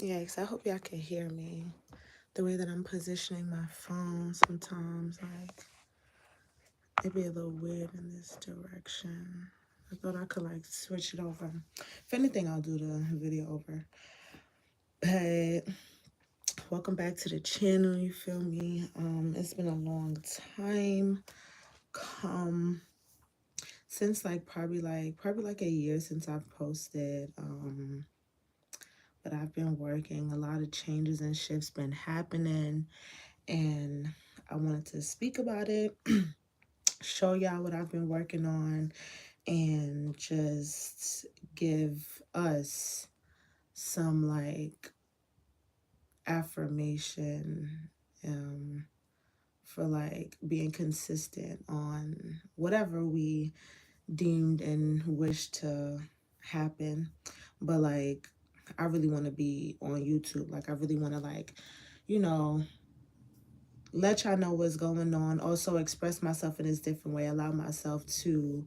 Yikes, I hope y'all can hear me. The way that I'm positioning my phone sometimes, like, it'd be a little weird in this direction. I thought I could, like, switch it over. If anything, I'll do the video over. But welcome back to the channel, you feel me? It's been a long time. Since probably like a year since I've posted. But I've been working. A lot of changes and shifts been happening, and I wanted to speak about it, show y'all what I've been working on, and just give us some like affirmation for like being consistent on whatever we deemed and wish to happen. But like, I really want to be on YouTube. Like, I really want to, like, you know, let y'all know what's going on. Also express myself in this different way. Allow myself to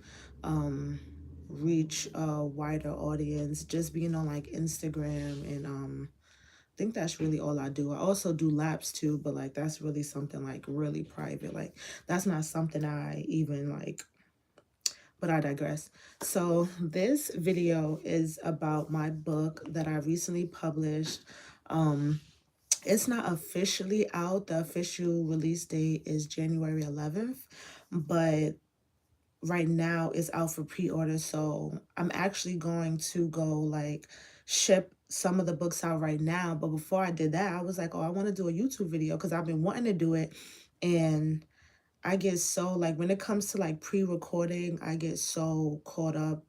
reach a wider audience. Just being on like Instagram and I think that's really all I do. I also do laps too, but like that's really something like really private. Like that's not something I even like, but I digress. So this video is about my book that I recently published. It's not officially out. The official release date is January 11th, but right now it's out for pre-order. So I'm actually going to go like ship some of the books out right now. But before I did that, I was like, oh, I want to do a YouTube video because I've been wanting to do it. And I get so like when it comes to like pre-recording, I get so caught up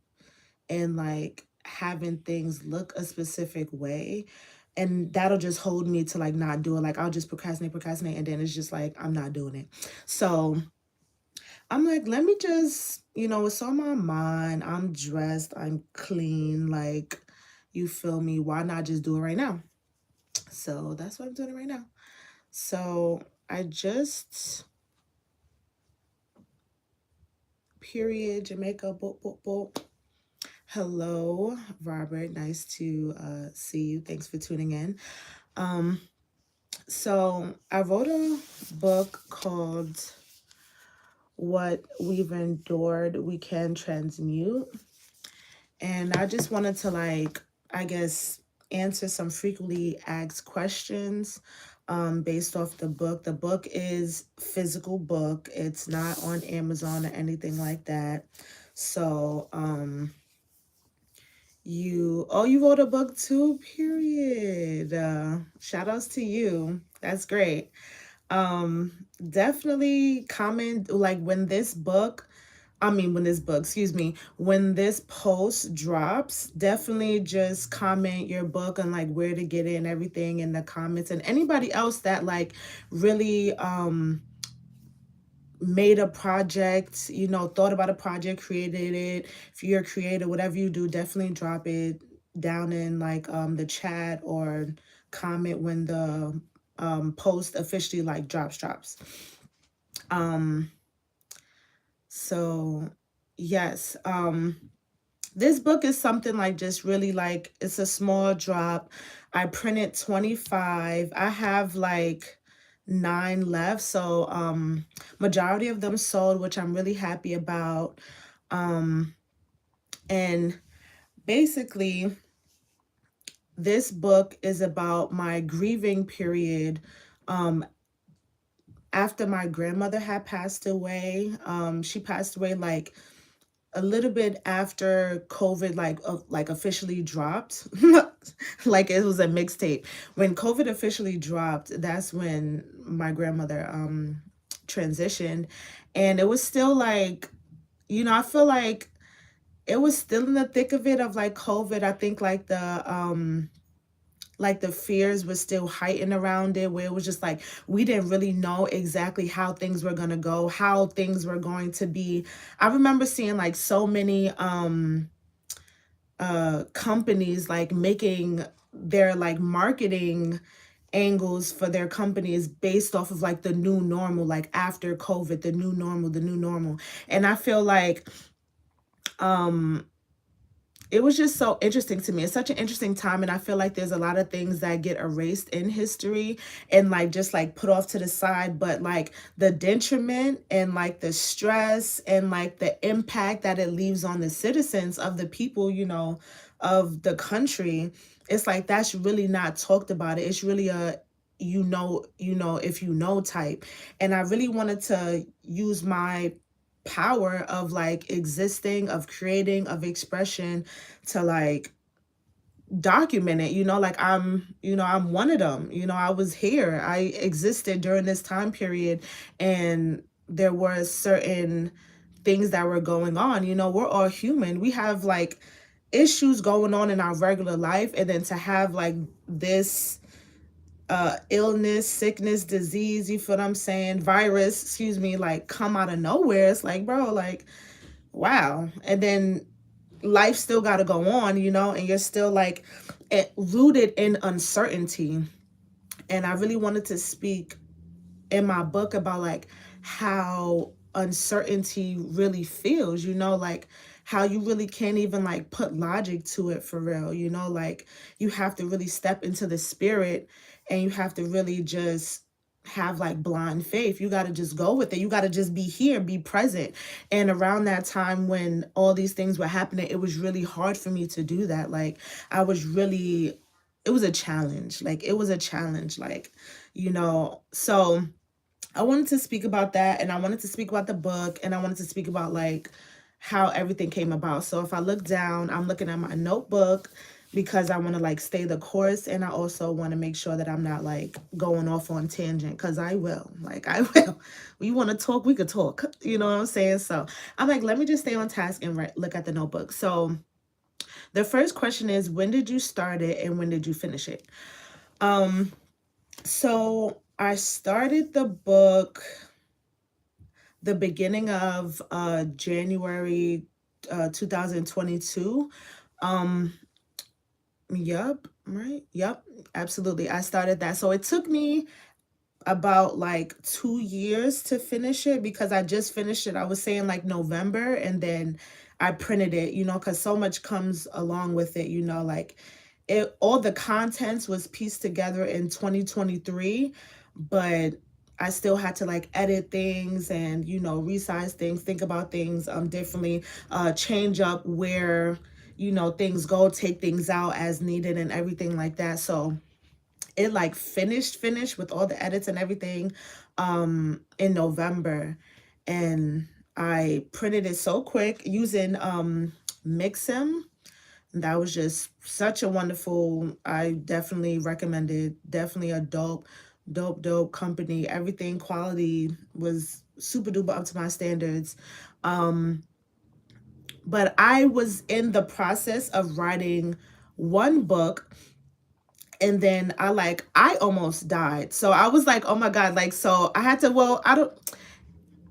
in like having things look a specific way. And that'll just hold me to like not do it. Like I'll just procrastinate. And then it's just like, I'm not doing it. So I'm like, let me just, it's on my mind. I'm dressed, I'm clean. Like, you feel me? Why not just do it right now? So that's why I'm doing it right now. So I just, period, Jamaica, boop, boop, boop. Hello, Robert. Nice to see you. Thanks for tuning in. So I wrote a book called What We've Endured, We Can Transmute. And I just wanted to like, I guess, answer some frequently asked questions based off the book. The book is physical book. It's not on Amazon or anything like that. So, you wrote a book too, period. Shout outs to you. That's great. Definitely comment like when this post drops, definitely just comment your book and like where to get it and everything in the comments. And anybody else that like really made a project, thought about a project, created it. If you're a creator, whatever you do, definitely drop it down in like the chat or comment when the post officially like drops. So yes, this book is something like just really like, it's a small drop. I printed 25. I have like 9 left. So majority of them sold, which I'm really happy about. And basically this book is about my grieving period after my grandmother had passed away. She passed away like a little bit after COVID like officially dropped. Like it was a mixtape. When COVID officially dropped, that's when my grandmother transitioned. And it was still like, I feel like it was still in the thick of it of like COVID. I think like the fears were still heightened around it, where it was just like we didn't really know exactly how things were going to go, how things were going to be. I remember seeing like so many companies like making their like marketing angles for their companies based off of like the new normal, like after COVID, the new normal. And I feel like Um, it was just so interesting to me. It's such an interesting time, and I feel like there's a lot of things that get erased in history and like just like put off to the side, but like the detriment and like the stress and like the impact that it leaves on the citizens of the people, of the country, it's like that's really not talked about. It's really a if you know type. And I really wanted to use my power of like existing, of creating, of expression to like document it, like I'm one of them. I was here, I existed during this time period, and there were certain things that were going on. We're all human, we have like issues going on in our regular life, and then to have like this illness, sickness, disease, you feel what I'm saying, virus, excuse me, like come out of nowhere. It's like, bro, like wow. And then life still got to go on, and you're still like rooted in uncertainty. And I really wanted to speak in my book about like how uncertainty really feels, like how you really can't even like put logic to it for real, like you have to really step into the spirit, and you have to really just have like blind faith. You got to just go with it. You got to just be here, be present. And around that time when all these things were happening, it was really hard for me to do that. Like I was really, it was a challenge. Like it was a challenge, like, so I wanted to speak about that, and I wanted to speak about the book, and I wanted to speak about like how everything came about. So if I look down, I'm looking at my notebook because I want to like stay the course, and I also want to make sure that I'm not like going off on tangent, because I will. Like I will. We want to talk, we could talk. You know what I'm saying? So I'm like, let me just stay on task and look at the notebook. So the first question is, when did you start it and when did you finish it? So I started the book the beginning of January 2022. Um, yep, right? Yep, absolutely. I started that. So it took me about like 2 years to finish it, because I just finished it. I was saying like November, and then I printed it, because so much comes along with it, like it, all the contents was pieced together in 2023, but I still had to like edit things and, resize things, think about things differently, change up where, things go, take things out as needed and everything like that. So it like finished with all the edits and everything in November, and I printed it so quick using Mixim. That was just such a wonderful, I definitely recommend it. Definitely a dope company. Everything quality was super duper up to my standards. But I was in the process of writing one book, and then I almost died. So I was like, oh my God, like, so I had to, well,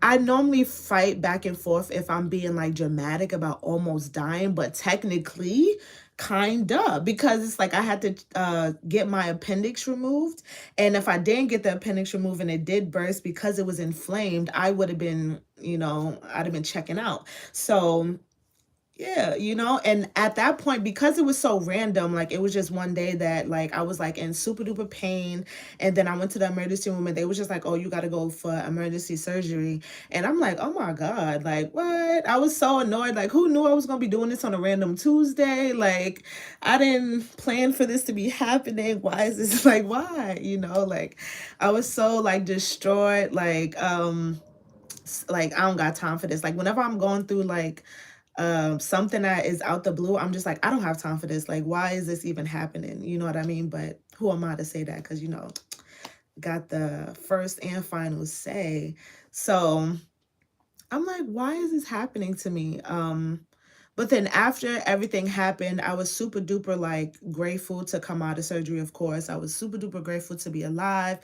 I normally fight back and forth if I'm being like dramatic about almost dying, but technically kinda, because it's like I had to get my appendix removed, and if I didn't get the appendix removed and it did burst because it was inflamed, I would have been, I'd have been checking out. So yeah, and at that point, because it was so random, like it was just one day that like I was like in super duper pain, and then I went to the emergency room and they was just like, oh, you got to go for emergency surgery. And I'm like, oh my God, like what? I was so annoyed. Like, who knew I was going to be doing this on a random Tuesday? Like, I didn't plan for this to be happening. Why is this like, why? Like I was so like destroyed. Like I don't got time for this. Like whenever I'm going through like something that is out the blue, I'm just like, I don't have time for this. Like, why is this even happening? You know what I mean? But who am I to say that? Because got the first and final say. So I'm like, why is this happening to me? But then after everything happened, I was super duper like grateful to come out of surgery, of course. I was super duper grateful to be alive.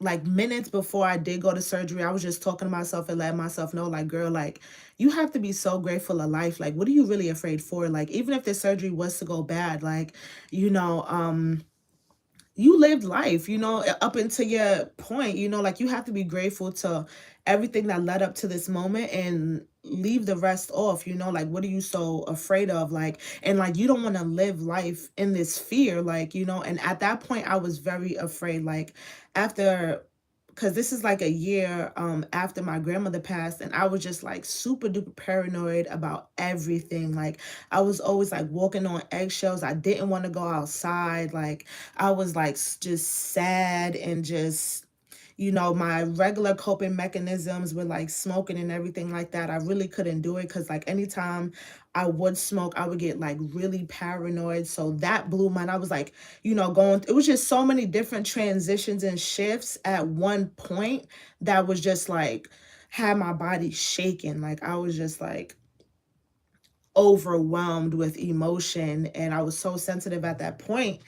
Like minutes before I did go to surgery, I was just talking to myself and letting myself know, like, girl, like, you have to be so grateful of life. Like, what are you really afraid for? Like, even if the surgery was to go bad, like, you lived life, up until your point, like you have to be grateful to everything that led up to this moment, and leave the rest off, like what are you so afraid of? Like, and like you don't want to live life in this fear, like, and at that point I was very afraid, like after, because this is like a year after my grandmother passed, and I was just like super duper paranoid about everything. Like I was always like walking on eggshells. I didn't want to go outside. Like I was like just sad, and just, my regular coping mechanisms with like smoking and everything like that, I really couldn't do it, because like anytime I would smoke, I would get like really paranoid. So that blew mine. I was like, going, it was just so many different transitions and shifts at one point that was just like, had my body shaking. Like I was just like overwhelmed with emotion. And I was so sensitive at that point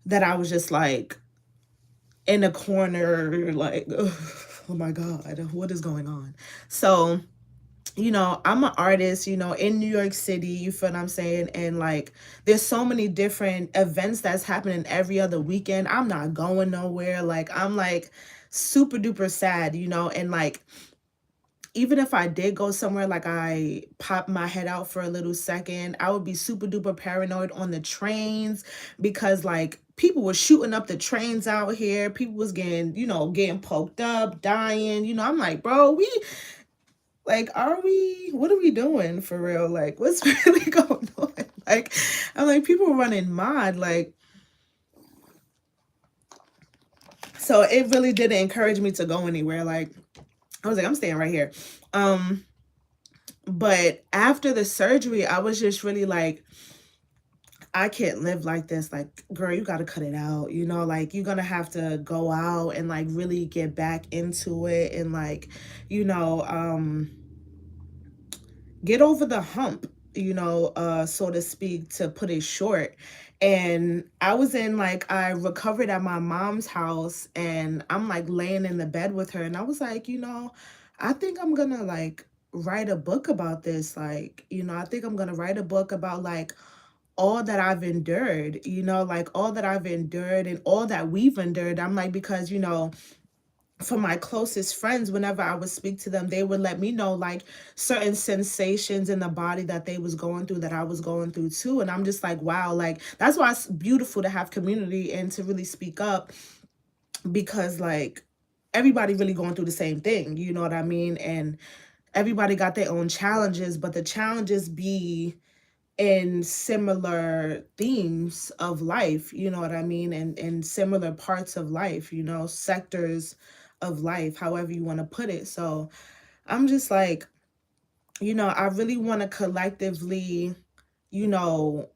that I was just like, in a corner, like, oh my God, what is going on? So, I'm an artist, in New York City, you feel what I'm saying? And like, there's so many different events that's happening every other weekend. I'm not going nowhere. Like, I'm like super duper sad, and like, even if I did go somewhere, like I pop my head out for a little second, I would be super duper paranoid on the trains, because like people were shooting up the trains out here. People was getting, getting poked up, dying. I'm like, bro, like, what are we doing for real? Like, what's really going on? Like, I'm like, people running mad. Like, so it really didn't encourage me to go anywhere. Like, I was like, I'm staying right here. But after the surgery, I was just really like, I can't live like this. Like, girl, you got to cut it out. Like you're going to have to go out and like really get back into it, and like, get over the hump, so to speak, to put it short. And I was in like, I recovered at my mom's house, and I'm like laying in the bed with her, and I was like, I think I'm gonna like write a book about this. Like, I think I'm gonna write a book about like all that I've endured, like all that I've endured and all that we've endured. I'm like, because, for my closest friends, whenever I would speak to them, they would let me know like certain sensations in the body that they was going through, that I was going through too. And I'm just like, wow, like that's why it's beautiful to have community and to really speak up, because like everybody really going through the same thing, you know what I mean? And everybody got their own challenges, but the challenges be in similar themes of life, you know what I mean? And in similar parts of life, sectors of life, however you want to put it. So I'm just like, I really want to collectively, you know,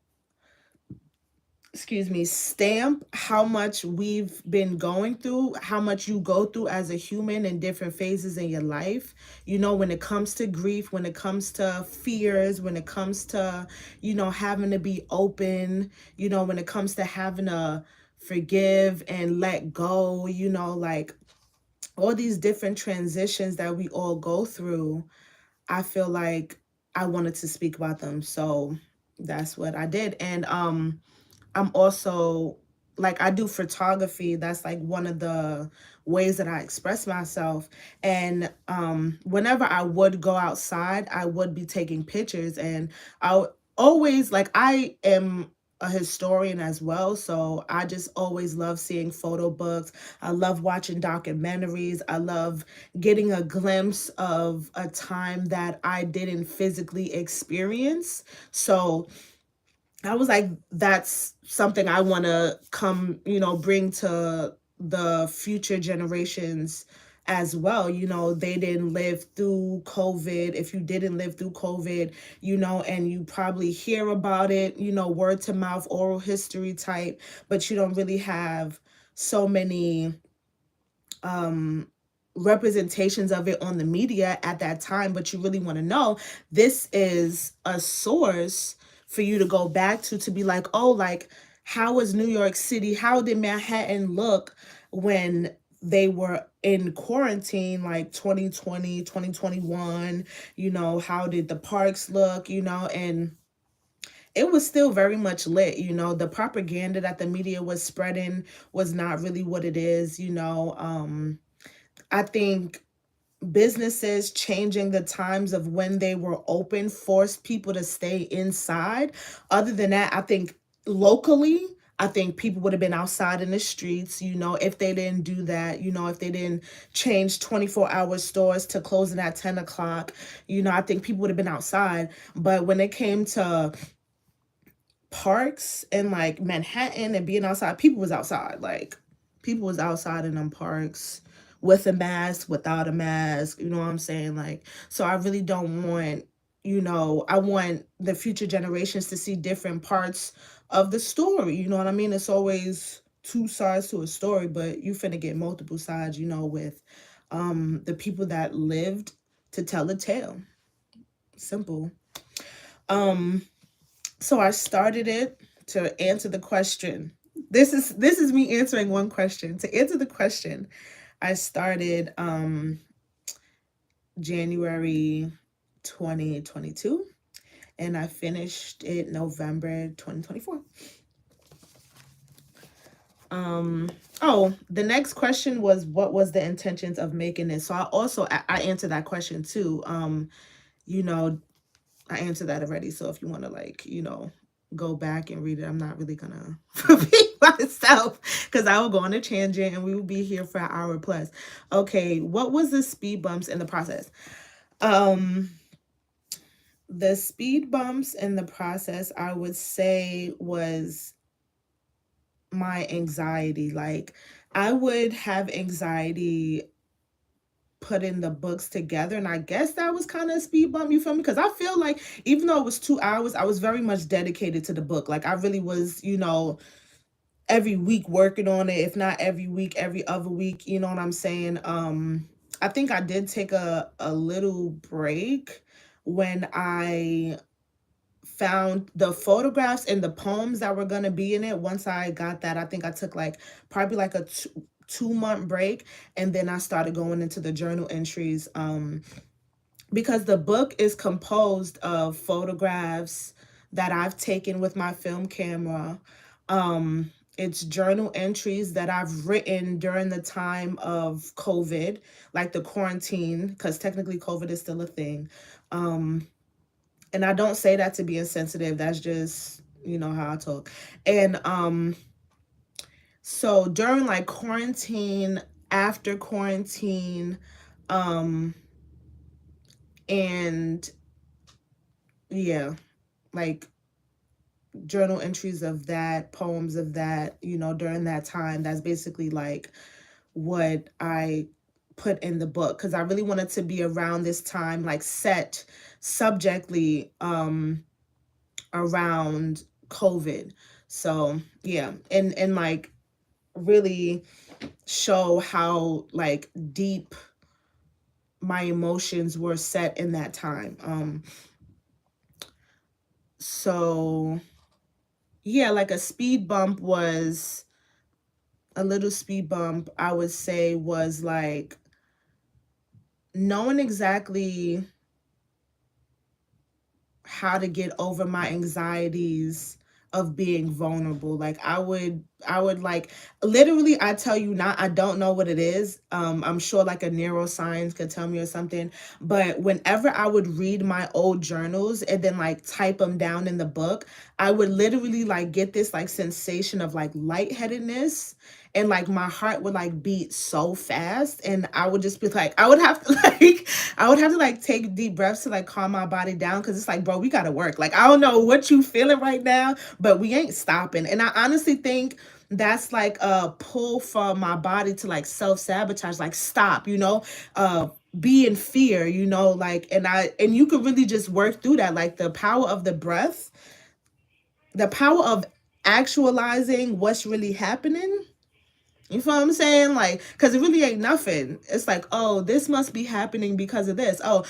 stamp how much we've been going through, how much you go through as a human in different phases in your life, when it comes to grief, when it comes to fears, when it comes to, having to be open, when it comes to having to forgive and let go, like all these different transitions that we all go through. I feel like I wanted to speak about them. So that's what I did. And I'm also like, I do photography. That's like one of the ways that I express myself. And whenever I would go outside, I would be taking pictures, and always like, I am a historian as well, so I just always love seeing photo books. I love watching documentaries. I love getting a glimpse of a time that I didn't physically experience. So I was like, that's something I want to come, bring to the future generations as well. They didn't live through COVID. If you didn't live through COVID, and you probably hear about it, word to mouth, oral history type, but you don't really have so many representations of it on the media at that time. But you really want to know, this is a source for you to go back to be like, oh, like, how was New York City, how did Manhattan look when they were in quarantine, like 2020, 2021, how did the parks look, and it was still very much lit. The propaganda that the media was spreading was not really what it is. I think businesses changing the times of when they were open forced people to stay inside. Other than that, I think locally, I think people would have been outside in the streets, if they didn't do that, if they didn't change 24-hour stores to closing at 10 o'clock, I think people would have been outside. But when it came to parks and like Manhattan and being outside, people was outside. Like people was outside in them parks with a mask, without a mask, you know what I'm saying? Like, so I really don't want, I want the future generations to see different parts of the story. You know what I mean? It's always two sides to a story, but you finna get multiple sides, with the people that lived to tell the tale. Simple. Um so I started it to answer the question. This is me answering one question. To answer the question, I started January 2022 and I finished it November 2024. The next question was what was the intentions of making this? So I answered that question too. You know, I answered that already. So if you want to go back and read it, I'm not really gonna repeat myself because I will go on a tangent and we will be here for an hour plus. Okay, what was the speed bumps in the process? Um, the speed bumps in the process, I would say, was my anxiety. Like I would have anxiety putting the books together, and I guess that was kind of a speed bump, you feel me? Because I feel like even though it was 2 hours, I was very much dedicated to the book. Like I really was, every week working on it, if not every week, every other week, you know what I'm saying? I think I did take a little break when I found the photographs and the poems that were going to be in it. Once I got that, I think I took probably a 2 month break, and then I started going into the journal entries, because the book is composed of photographs that I've taken with my film camera. It's journal entries that I've written during the time of COVID, like the quarantine, because technically COVID is still a thing. And I don't say that to be insensitive. That's just, how I talk. And so during quarantine, after quarantine, and yeah, like journal entries of that, poems of that, during that time, that's basically what I put in the book, because I really wanted to be around this time, set subjectly around COVID. So yeah, and really show how deep my emotions were set in that time. So yeah, a little speed bump, I would say, was knowing exactly how to get over my anxieties of being vulnerable. I would literally, I tell you not, I don't know what it is. I'm sure a neuroscience could tell me or something, but whenever I would read my old journals and then type them down in the book, I would literally get this sensation of lightheadedness, and my heart would beat so fast, and I would just be I would have to I would have to take deep breaths to calm my body down, because it's bro, we gotta work. I don't know what you feeling right now, but we ain't stopping. And I honestly think that's a pull from my body to self-sabotage, stop, be in fear, and you could really just work through that, the power of the breath, the power of actualizing what's really happening. You feel what I'm saying? Because it really ain't nothing. It's oh, this must be happening because of this. Oh,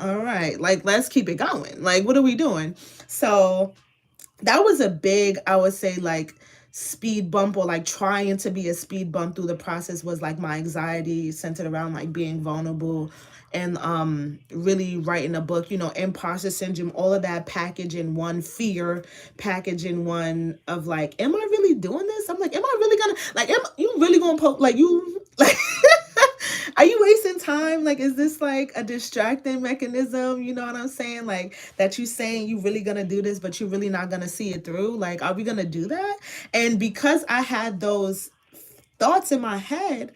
all right. Let's keep it going. What are we doing? So that was a big, I would say, speed bump, or trying to be a speed bump through the process, was my anxiety centered around being vulnerable, and really writing a book, imposter syndrome, all of that package in one, fear package in one, of am I really doing this? I'm am I really gonna am you really gonna poke you are you wasting time? Like, is this like a distracting mechanism? You know what I'm saying? Like, that you saying you really gonna do this, but you really not gonna see it through. Like, are we gonna do that? And because I had those thoughts in my head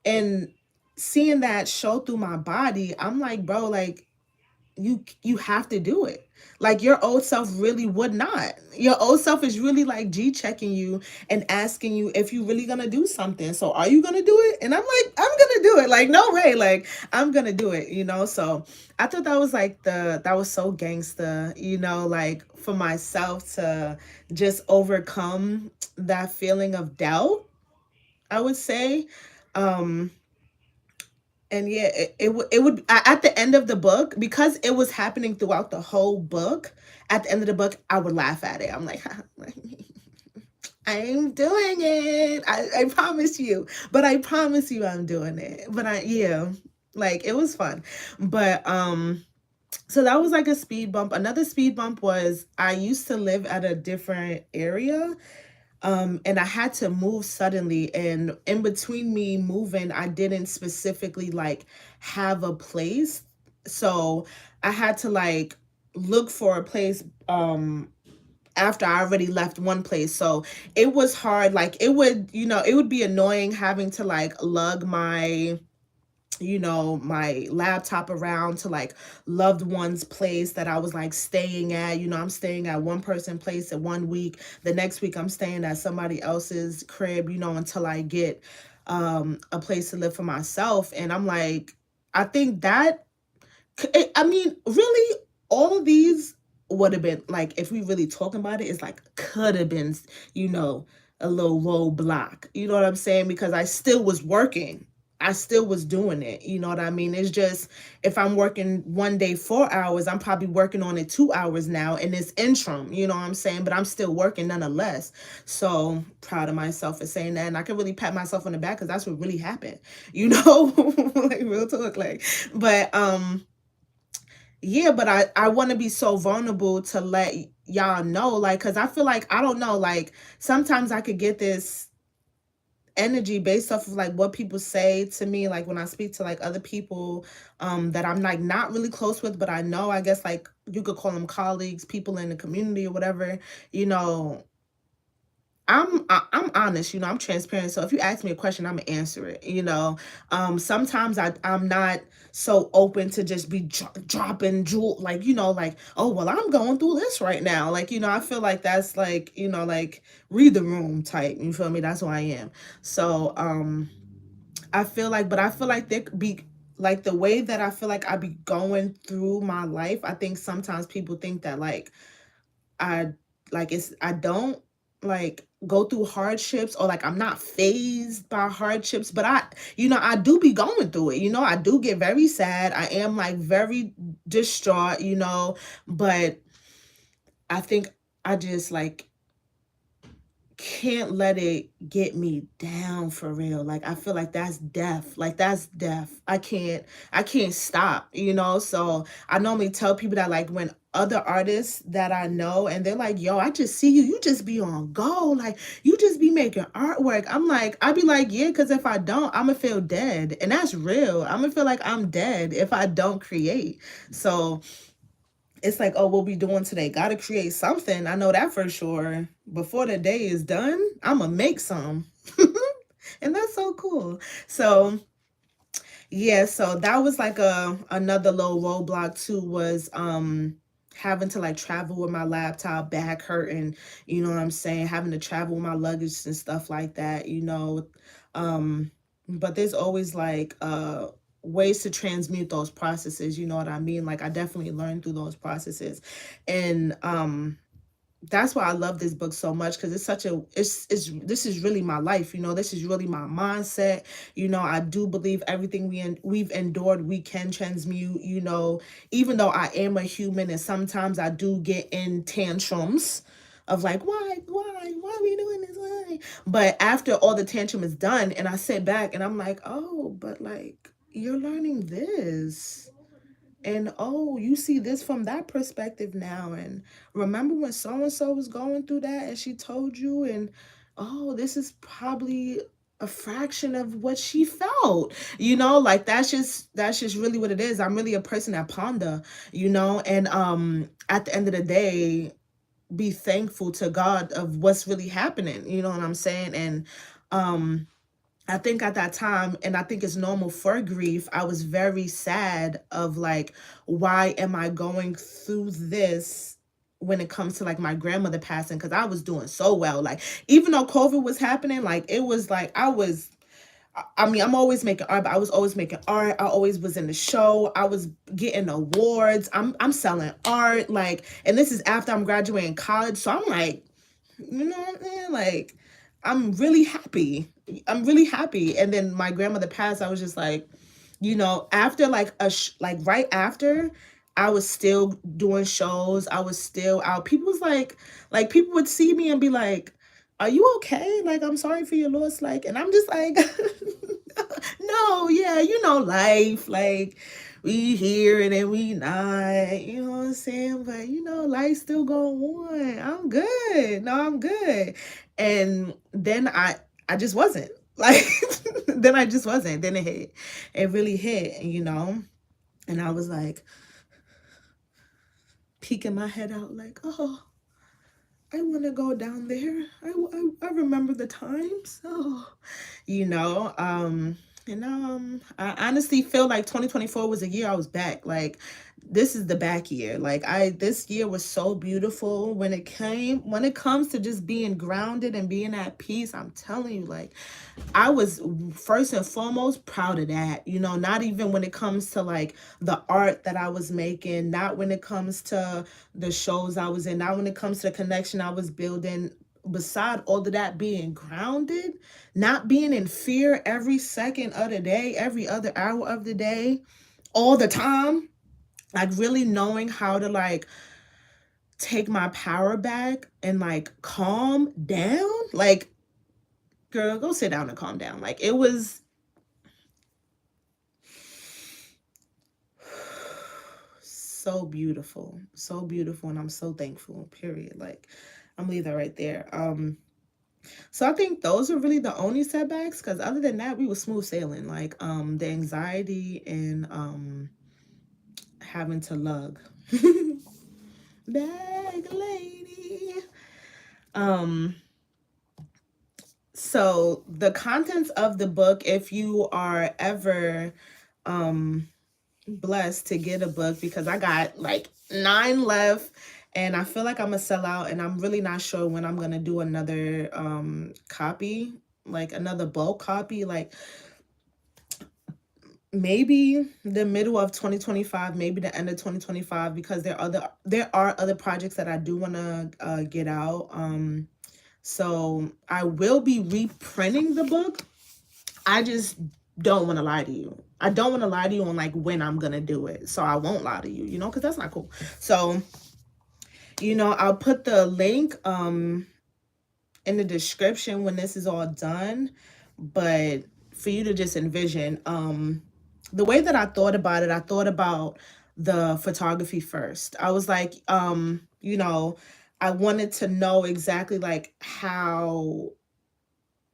and seeing that show through my body, I'm like, bro, like, you have to do it. Like, your old self really would not. Your old self is really like G checking you and asking you if you really gonna do something. So are you gonna do it? And I'm like, I'm gonna do it. Like, no way. Like, I'm gonna do it, you know? So I thought that was like that was so gangster, you know, like for myself to just overcome that feeling of doubt, I would say. Um, and yeah, it would at the end of the book, because it was happening throughout the whole book. At the end of the book, I would laugh at it. I'm like, I'm doing it. I promise you. But I promise you I'm doing it. But yeah, like, it was fun. But so that was like a speed bump. Another speed bump was I used to live at a different area, and I had to move suddenly, and in between me moving, I didn't specifically like have a place. So I had to like look for a place after I already left one place. So it was hard. Like, it would, it would be annoying having to like lug my my laptop around to like loved one's place that I was like staying at. I'm staying at one person place at one week. The next week I'm staying at somebody else's crib, until I get a place to live for myself. And I'm like, I think that I mean, really, all of these would have been like, if we really talking about it, it's like could have been, you know, a little roadblock. You know what I'm saying? Because I still was working. I still was doing it. You know what I mean? It's just, if I'm working one day 4 hours, I'm probably working on it 2 hours now, and it's interim. You know what I'm saying? But I'm still working nonetheless. So proud of myself for saying that, and I can really pat myself on the back because that's what really happened. Like, real talk. Like, but yeah, but I want to be so vulnerable to let y'all know, like, because I feel like, I don't know, like, sometimes I could get this energy based off of like what people say to me, like when I speak to like other people that I'm like not really close with, but I know, I guess, like, you could call them colleagues, people in the community or whatever. you know I'm honest, I'm transparent. So if you ask me a question, I'm gonna answer it. Sometimes I'm not so open to just be dropping jewel, like, like, oh well, I'm going through this right now. Like, I feel like that's like, like, read the room type. You feel me? That's who I am. So I feel like there could be, like, the way that I feel like I be going through my life. I think sometimes people think that like I I don't like go through hardships, or like I'm not phased by hardships, but I do be going through it. I do get very sad. I am like very distraught, but I think I just like can't let it get me down for real. Like, I feel like that's death. Like, that's death. I can't stop, So I normally tell people that, like, when other artists that I know and they're like, yo, I just see you just be on go. Like, you just be making artwork. I'd be like, yeah, because if I don't, I'm gonna feel dead. And that's real. I'm gonna feel like I'm dead if I don't create. So it's like, oh, what we doing today? Gotta create something. I know that for sure. Before the day is done, I'm gonna make some. And that's so cool. So yeah, so that was like another little roadblock too, was having to like travel with my laptop, back hurting, you know what I'm saying, having to travel with my luggage and stuff like that. um but there's always like ways to transmute those processes, you know what I mean? Like, I definitely learned through those processes. And that's why I love this book so much, because it's this is really my life. This is really my mindset. I do believe everything we've endured, we can transmute. Even though I am a human, and sometimes I do get in tantrums of like, why are we doing this, why? But after all the tantrum is done, and I sit back and I'm like, oh, but like, you're learning this, and oh, you see this from that perspective now. And remember when so and so was going through that and she told you, and oh, this is probably a fraction of what she felt, you know, like that's just really what it is. I'm really a person that ponder, you know, and at the end of the day, be thankful to God of what's really happening, you know what I'm saying? And um I think at that time, and I think it's normal for grief, I was very sad of like, why am I going through this when it comes to like my grandmother passing? Because I was doing so well. Like, even though COVID was happening, like, it was like, I mean, I'm always making art, but I was always making art. I always was in the show. I was getting awards. I'm selling art. Like, and this is after I'm graduating college. So I'm like, you know what I'm saying? Like, I'm really happy. I'm really happy. And then my grandmother passed. I was just like, you know, after like like right after, I was still doing shows. I was still out. People was like people would see me and be like, "Are you okay? Like, I'm sorry for your loss." Like, and I'm just like, no, yeah, you know, life. Like, we here and then we not, you know what I'm saying? But you know, life still going on. I'm good. No, I'm good. And then I just wasn't. Like, then I just wasn't. Then it hit. It really hit, you know? And I was like peeking my head out like, "Oh, I want to go down there. I remember the times." Oh, you know, and I honestly feel like 2024 was a year I was back. Like, this is the back year. Like, this year was so beautiful when it comes to just being grounded and being at peace. I'm telling you, like, I was first and foremost proud of that, you know, not even when it comes to like the art that I was making, not when it comes to the shows I was in, not when it comes to the connection I was building. Beside all of that, being grounded, not being in fear every second of the day, every other hour of the day, all the time, like really knowing how to like take my power back and like calm down. Like, girl, go sit down and calm down. Like, it was so beautiful, and I'm so thankful, period. Like, I'm leave that right there. So I think those are really the only setbacks, because other than that, we were smooth sailing. Like, the anxiety and having to lug bag lady. um so the contents of the book, if you are ever um blessed to get a book, because I got like 9 left, and I feel like I'm gonna sell out, and I'm really not sure when I'm gonna do another copy, like another bulk copy, like maybe the middle of 2025, maybe the end of 2025, because there are other projects that I do want to get out. So I will be reprinting the book. I just don't want to lie to you. I don't want to lie to you on like when I'm gonna do it. So I won't lie to you, you know, because that's not cool. So, you know, I'll put the link in the description when this is all done. But for you to just envision, the way that I thought about it, I thought about the photography first. I was like, you know, I wanted to know exactly like how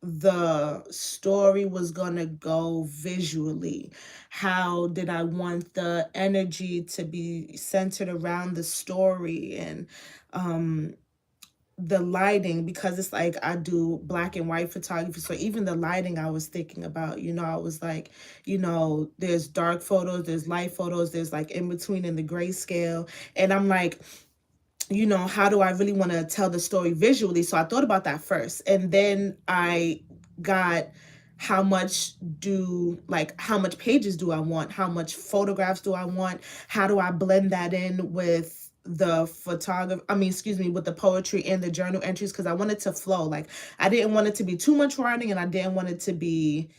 the story was going to go visually. How did I want the energy to be centered around the story, and um the lighting, because it's like I do black and white photography. So even the lighting I was thinking about, you know, I was like, you know, there's dark photos, there's light photos, there's like in between in the grayscale. And I'm like, you know, how do I really want to tell the story visually? So I thought about that first. And then I got how much pages do I want? How much photographs do I want? How do I blend that in with the photography? I mean, excuse me, with the poetry and the journal entries, because I wanted to flow. Like, I didn't want it to be too much writing, and I didn't want it to be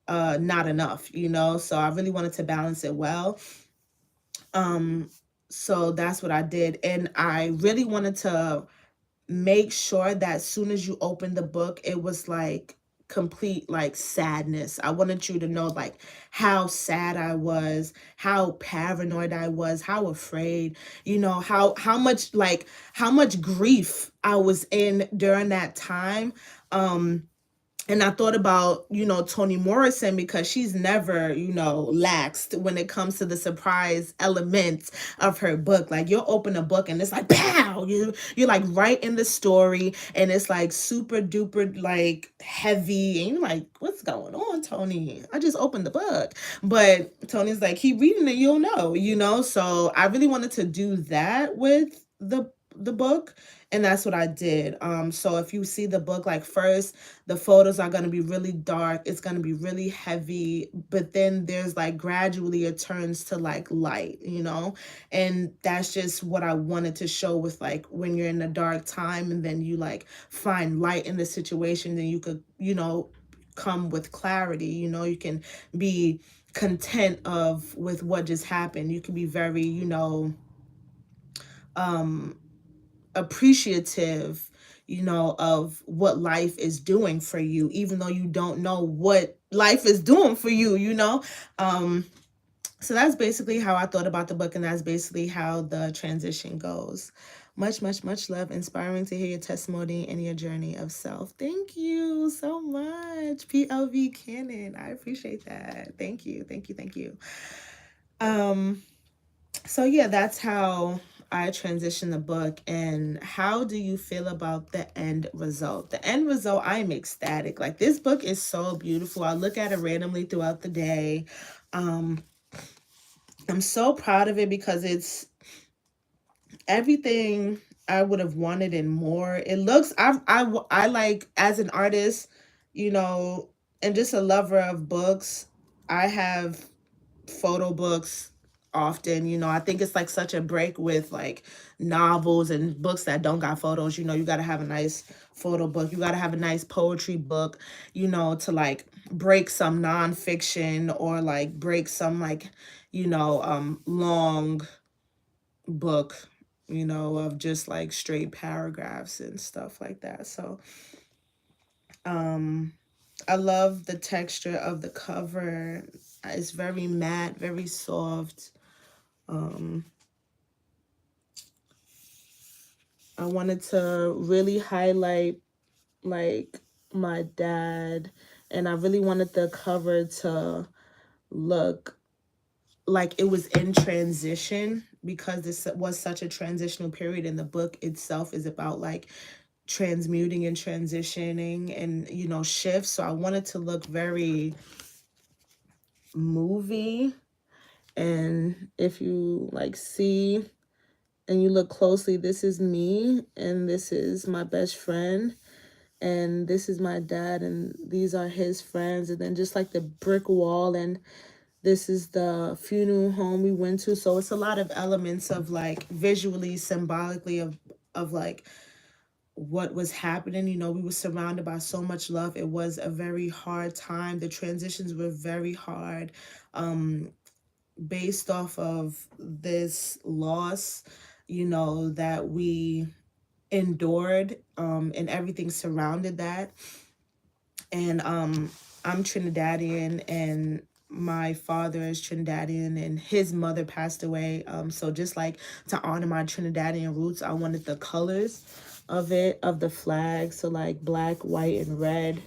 not enough, you know? So I really wanted to balance it well. So that's what I did. And I really wanted to make sure that as soon as you open the book, it was like complete like sadness. I wanted you to know like how sad I was, how paranoid I was, how afraid, you know, how much grief I was in during that time. And I thought about, Toni Morrison, because she's never, laxed when it comes to the surprise elements of her book. Like, you'll open a book and it's like, pow, you're like right in the story, and it's like super duper like heavy, and you're like, what's going on, Toni? I just opened the book. But Tony's like, keep reading it, you'll know. So I really wanted to do that with the book, and that's what I did. So if you see the book, like, first the photos are going to be really dark, it's going to be really heavy, but then there's like gradually it turns to like light. And that's just what I wanted to show with, like, when you're in a dark time and then you like find light in the situation, then you could come with clarity. You can be content of with what just happened. You can be very um appreciative, of what life is doing for you, even though you don't know what life is doing for you. Um, so that's basically how I thought about the book, and that's basically how the transition goes. Much, much, much love. Inspiring to hear your testimony and your journey of self. Thank you so much, PLV Cannon. I appreciate that. Thank you, thank you, thank you. So yeah, that's how I transitioned the book. And how do you feel about the end result? The end result, I am ecstatic. Like, this book is so beautiful. I look at it randomly throughout the day. I'm so proud of it because it's everything I would have wanted and more. It looks, I like, as an artist, and just a lover of books, I have photo books often. I think it's like such a break with like novels and books that don't got photos. You got to have a nice photo book, you got to have a nice poetry book, to like break some nonfiction, or like break some like long book, of just like straight paragraphs and stuff like that. So I love the texture of the cover. It's very matte, very soft. I wanted to really highlight like my dad, and I really wanted the cover to look like it was in transition, because this was such a transitional period, and the book itself is about like transmuting and transitioning and shifts. So I wanted to look very movie. And if you like see and you look closely, this is me and this is my best friend and this is my dad and these are his friends, and then just like the brick wall, and this is the funeral home we went to. So it's a lot of elements of like visually, symbolically of like what was happening. We were surrounded by so much love. It was a very hard time. The transitions were very hard, based off of this loss, that we endured, and everything surrounded that. And I'm Trinidadian, and my father is Trinidadian, and his mother passed away. So just like to honor my Trinidadian roots, I wanted the colors of the flag, so like black, white, and red.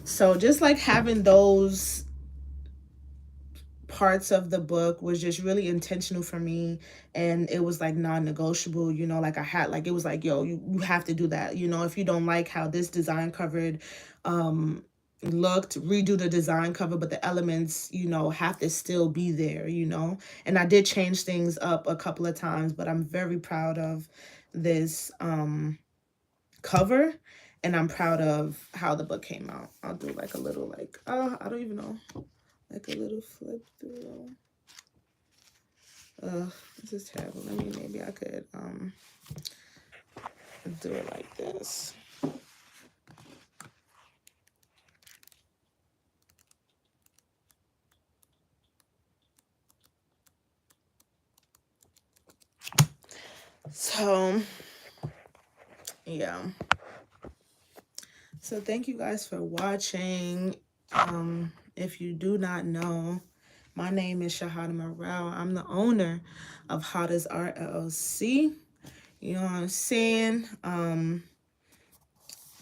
So just like having those parts of the book was just really intentional for me, and it was like non-negotiable. Like I had, like, it was like, yo, you have to do that. If you don't like how this design covered looked, redo the design cover, but the elements have to still be there. And I did change things up a couple of times, but I'm very proud of this cover, and I'm proud of how the book came out. I'll do like a little like I don't even know, like a little flip through. This is terrible. Maybe I could do it like this. So yeah. So thank you guys for watching. If you do not know, my name is Shahada Morel. I'm the owner of Hottest Art LLC. You know what I'm saying?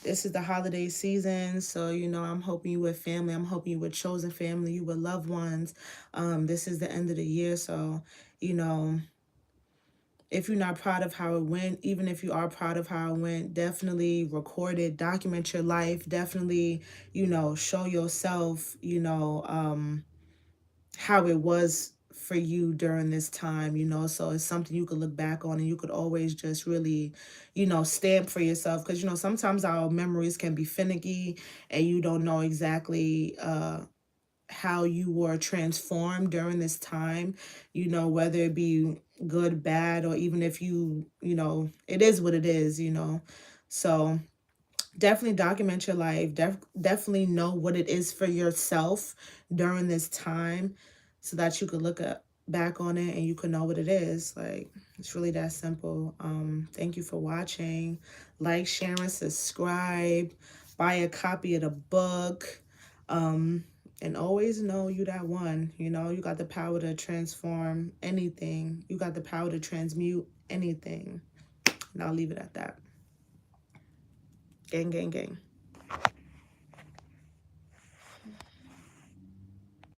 This is the holiday season, so you know I'm helping you with family. I'm helping you with chosen family, you with loved ones. This is the end of the year, so you know if you're not proud of how it went, even if you are proud of how it went, definitely record it, document your life, definitely, you know, show yourself, you know, how it was for you during this time, you know, so it's something you could look back on and you could always just really, you know, stamp for yourself. Because, you know, sometimes our memories can be finicky and you don't know exactly how you were transformed during this time, you know, whether it be good, bad, or even if you know, it is what it is, you know. So definitely document your life. Definitely know what it is for yourself during this time so that you could look back on it and you could know what it is. Like, it's really that simple. Thank you for watching. Like, share, and subscribe. Buy a copy of the book. And always know you that one. You know, you got the power to transform anything. You got the power to transmute anything. And I'll leave it at that. Gang, gang, gang.